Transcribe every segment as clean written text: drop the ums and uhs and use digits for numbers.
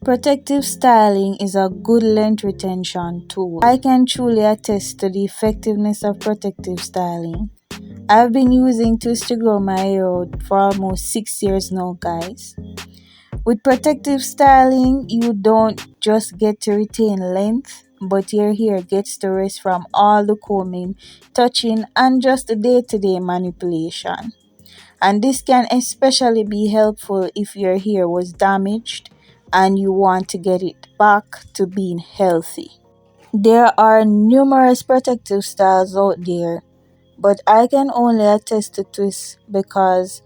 Protective styling is a good length retention tool. I can truly attest to the effectiveness of protective styling. I've been using twist to grow my hair out for almost 6 years now, guys. With protective styling, you don't just get to retain length, but your hair gets to rest from all the combing, touching, and just the day-to-day manipulation. And this can especially be helpful if your hair was damaged and you want to get it back to being healthy. There are numerous protective styles out there, but I can only attest to twist because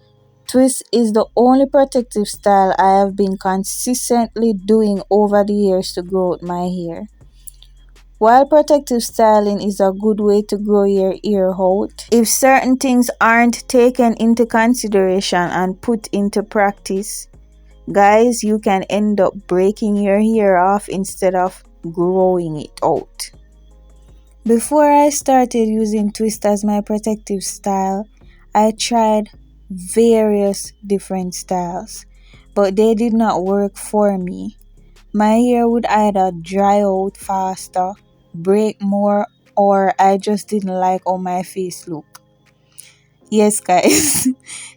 twist is the only protective style I have been consistently doing over the years to grow out my hair. While protective styling is a good way to grow your hair out, if certain things aren't taken into consideration and put into practice, guys, you can end up breaking your hair off instead of growing it out. Before I started using twist as my protective style, I tried various different styles, but they did not work for me. My hair would either dry out faster, break more, or I just didn't like how my face looked. Yes, guys,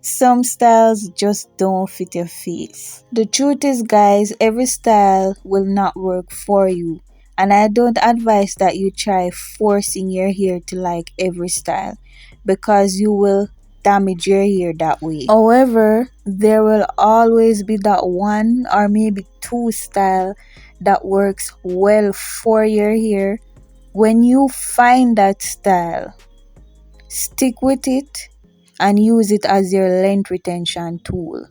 some styles just don't fit your face. The truth is, guys, every style will not work for you, and I don't advise that you try forcing your hair to like every style because you will damage your hair that way. However, there will always be that one or maybe two style that works well for your hair. When you find that style, stick with it and use it as your length retention tool.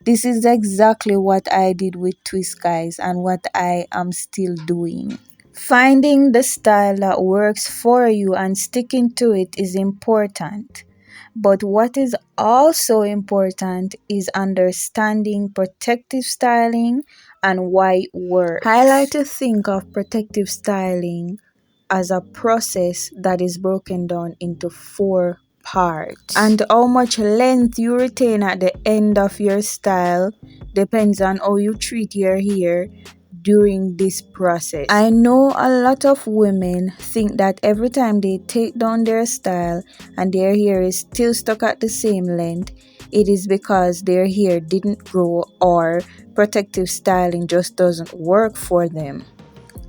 This is exactly what I did with twist, guys, and what I am still doing. Finding the style that works for you and sticking to it is important. But what is also important is understanding protective styling and why it works. I like to think of protective styling as a process that is broken down into 4 parts. And how much length you retain at the end of your style depends on how you treat your hair during this process. I know a lot of women think that every time they take down their style and their hair is still stuck at the same length, it is because their hair didn't grow or protective styling just doesn't work for them.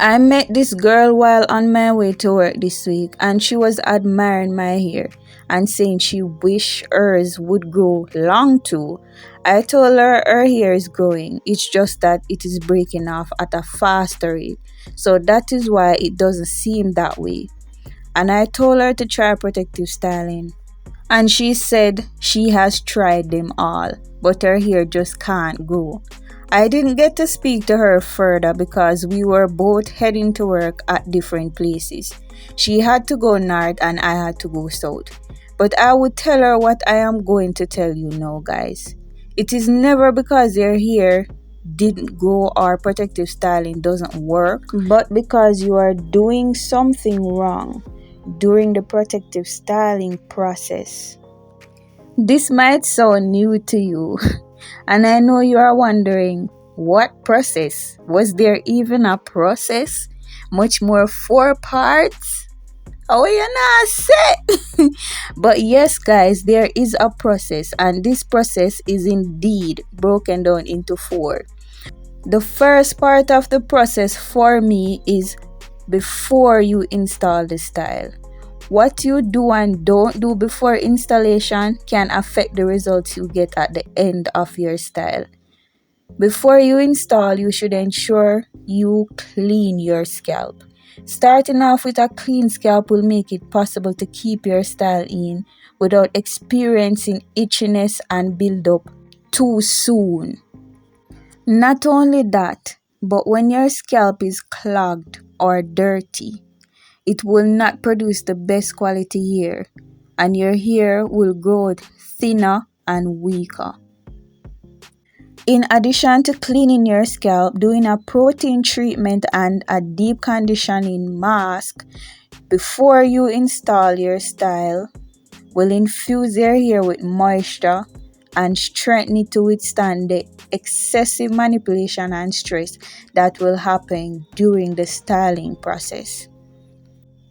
I met this girl while on my way to work this week, and she was admiring my hair and saying she wished hers would grow long too. I told her hair is growing, it's just that it is breaking off at a faster rate, so that is why it doesn't seem that way. And I told her to try protective styling, and she said she has tried them all, but her hair just can't grow. I didn't get to speak to her further because we were both heading to work at different places. She had to go north and I had to go south. But I would tell her what I am going to tell you now, guys. It is never because your hair didn't grow or protective styling doesn't work, but because you are doing something wrong during the protective styling process. This might sound new to you. And I know you are wondering, what process? Was there even a process? Much more 4 parts? Oh, you not say? But yes, guys, there is a process, and this process is indeed broken down into 4. The first part of the process for me is before you install the style. What you do and don't do before installation can affect the results you get at the end of your style. Before you install, you should ensure you clean your scalp. Starting off with a clean scalp will make it possible to keep your style in without experiencing itchiness and buildup too soon. Not only that, but when your scalp is clogged or dirty, it will not produce the best quality hair, and your hair will grow thinner and weaker. In addition to cleaning your scalp, doing a protein treatment and a deep conditioning mask before you install your style will infuse your hair with moisture and strengthen it to withstand the excessive manipulation and stress that will happen during the styling process.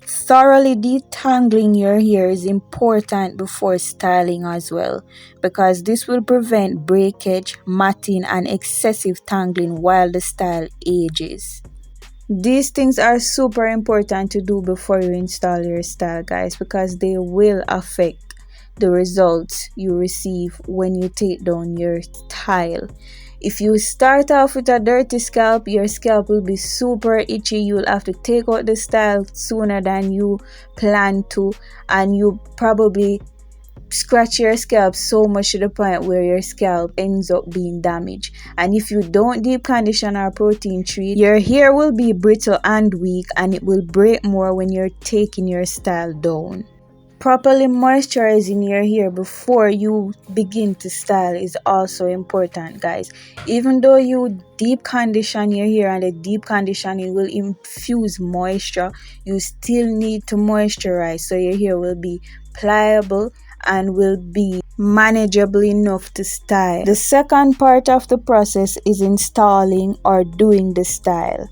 Thoroughly detangling your hair is important before styling as well, because this will prevent breakage, matting, and excessive tangling while the style ages. These things are super important to do before you install your style, guys, because they will affect the results you receive when you take down your style. If you start off with a dirty scalp, your scalp will be super itchy. You will have to take out the style sooner than you plan to, and you probably scratch your scalp so much to the point where your scalp ends up being damaged. And if you don't deep condition or protein treat, your hair will be brittle and weak, and it will break more when you're taking your style down. Properly moisturizing your hair before you begin to style is also important, guys. Even though you deep condition your hair and the deep conditioning will infuse moisture, you still need to moisturize so your hair will be pliable and will be manageable enough to style. The second part of the process is installing or doing the style.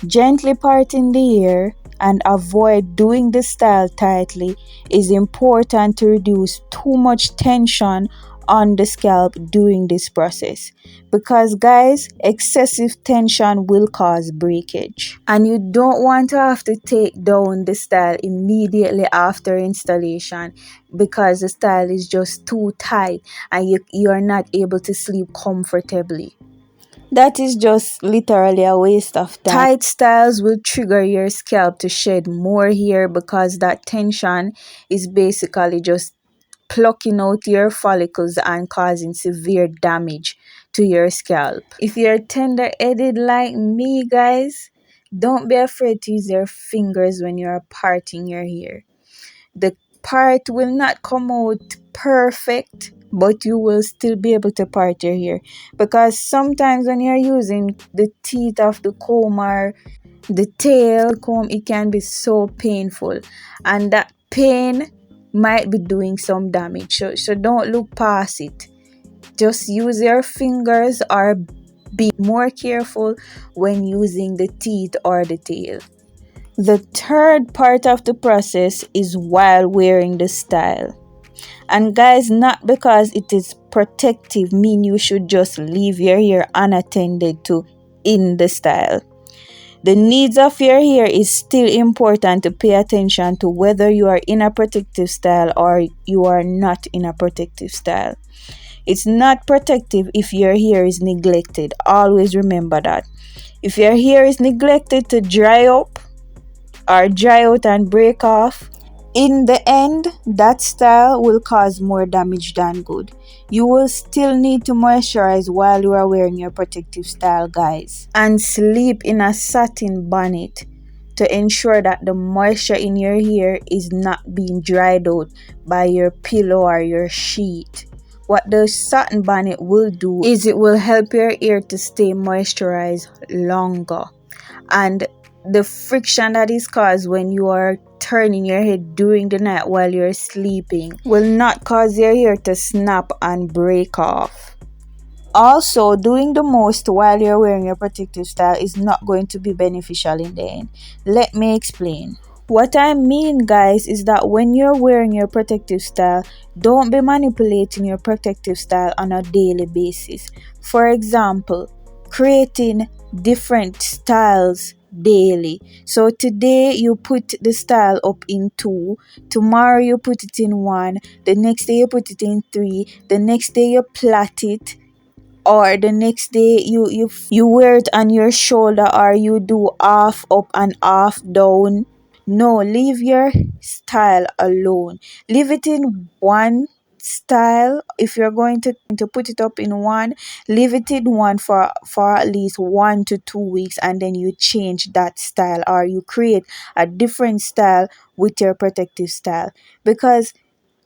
Gently parting the hair and avoid doing the style tightly is important to reduce too much tension on the scalp during this process, because guys, excessive tension will cause breakage, and you don't want to have to take down the style immediately after installation because the style is just too tight and you are not able to sleep comfortably. That is just literally a waste of time. Tight styles will trigger your scalp to shed more hair because that tension is basically just plucking out your follicles and causing severe damage to your scalp. If you're tender-headed like me, guys, don't be afraid to use your fingers when you're parting your hair. The part will not come out perfect, but you will still be able to part your hair, because sometimes when you're using the teeth of the comb or the tail comb, it can be so painful, and that pain might be doing some damage. So don't look past it. Just use your fingers or be more careful when using the teeth or the tail. The third part of the process is while wearing the style. And guys, not because it is protective mean you should just leave your hair unattended to in the style. The needs of your hair is still important to pay attention to, whether you are in a protective style or you are not in a protective style. It's not protective if your hair is neglected. Always remember that. If your hair is neglected to dry up or dry out and break off, in the end, that style will cause more damage than good. You will still need to moisturize while you are wearing your protective style, guys. And sleep in a satin bonnet to ensure that the moisture in your hair is not being dried out by your pillow or your sheet. What the satin bonnet will do is it will help your hair to stay moisturized longer. And the friction that is caused when you are turning your head during the night while you're sleeping will not cause your hair to snap and break off. Also, doing the most while you're wearing your protective style is not going to be beneficial in the end. Let me explain. What I mean, guys, is that when you're wearing your protective style, don't be manipulating your protective style on a daily basis. For example, creating different styles daily. So today you put the style up in 2, tomorrow you put it in 1, the next day you put it in 3, the next day you plait it, or the next day you wear it on your shoulder, or you do half up and half down. No, leave your style alone. Leave it in one style. If you're going to put it up in one, leave it in one for at least 1 to 2 weeks, and then you change that style, or you create a different style with your protective style. Because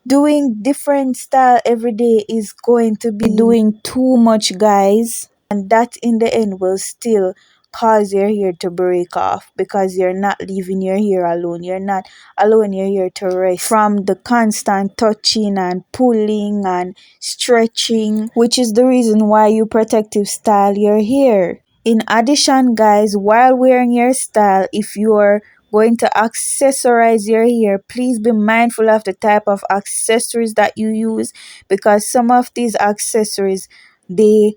doing different style every day is going to be doing too much, guys, and that in the end will still cause your hair to break off because you're not leaving your hair alone. You're not allowing your hair to rest from the constant touching and pulling and stretching, which is the reason why you protective style your hair. In addition, guys, while wearing your style, if you're going to accessorize your hair, please be mindful of the type of accessories that you use, because some of these accessories, they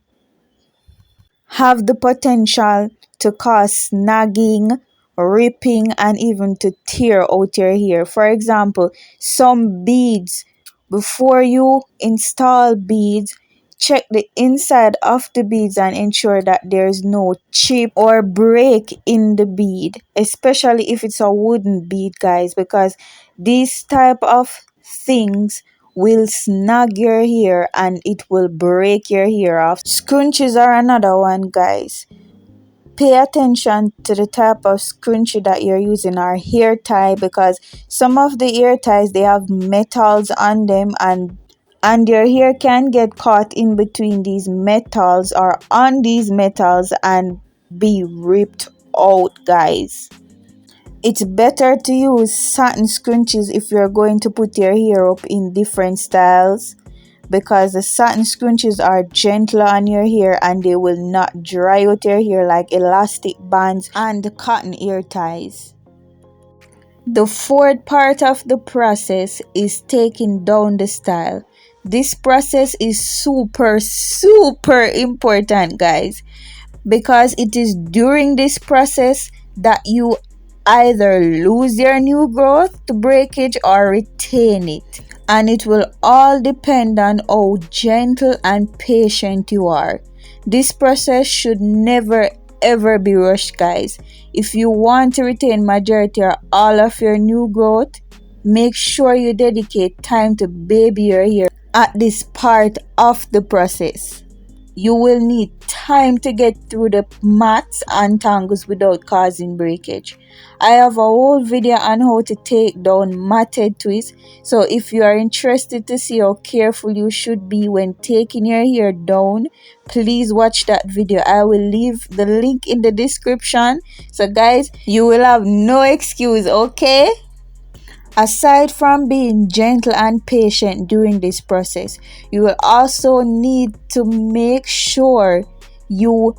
have the potential to cause snagging, ripping, and even to tear out your hair. For example, some beads, before you install beads, check the inside of the beads and ensure that there's no chip or break in the bead, especially if it's a wooden bead, guys, because these type of things will snag your hair and it will break your hair off. Scrunchies are another one, guys. Pay attention to the type of scrunchie that you're using, or hair tie, because some of the hair ties, they have metals on them, and your hair can get caught in between these metals or on these metals and be ripped out, guys. It's better to use satin scrunchies if you're going to put your hair up in different styles, because the satin scrunchies are gentler on your hair and they will not dry out your hair like elastic bands and cotton hair ties. The fourth part of the process is taking down the style. This process is super important, guys, because it is during this process that you either lose your new growth to breakage or retain it. And it will all depend on how gentle and patient you are. This process should never ever be rushed, guys. If you want to retain majority or all of your new growth, make sure you dedicate time to baby your hair at this part of the process. You will need time to get through the mats and tangles without causing breakage. I have a whole video on how to take down matted twists, so if you are interested to see how careful you should be when taking your hair down, please watch that video. I will leave the link in the description, so guys, you will have no excuse, okay? Aside from being gentle and patient during this process, you will also need to make sure you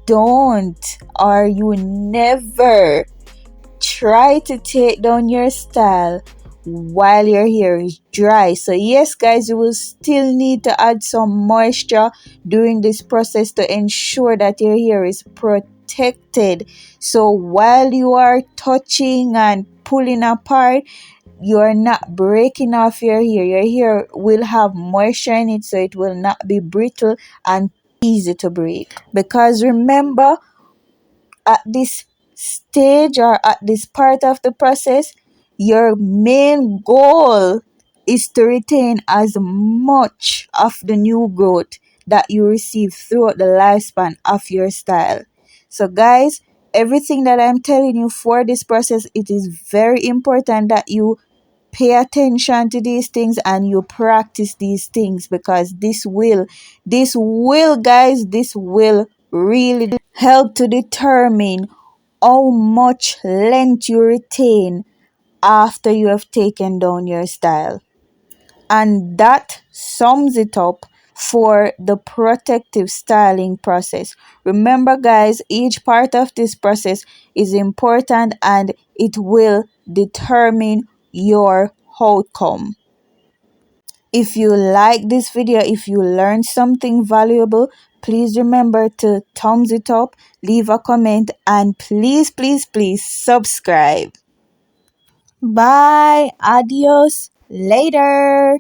don't, or you never try to take down your style while your hair is dry. So yes, guys, you will still need to add some moisture during this process to ensure that your hair is protected. So while you are touching and pulling apart, you are not breaking off your hair. Your hair will have moisture in it, so it will not be brittle and easy to break. Because remember, at this stage or at this part of the process, your main goal is to retain as much of the new growth that you receive throughout the lifespan of your style. So guys, everything that I'm telling you for this process, it is very important that you pay attention to these things and you practice these things, because this will guys, this will really help to determine how much length you retain after you have taken down your style. And that sums it up for the protective styling process. Remember, guys, each part of this process is important and it will determine your outcome. If you like this video, if you learned something valuable, please remember to thumbs it up, leave a comment, and please subscribe. Bye. Adios. Later.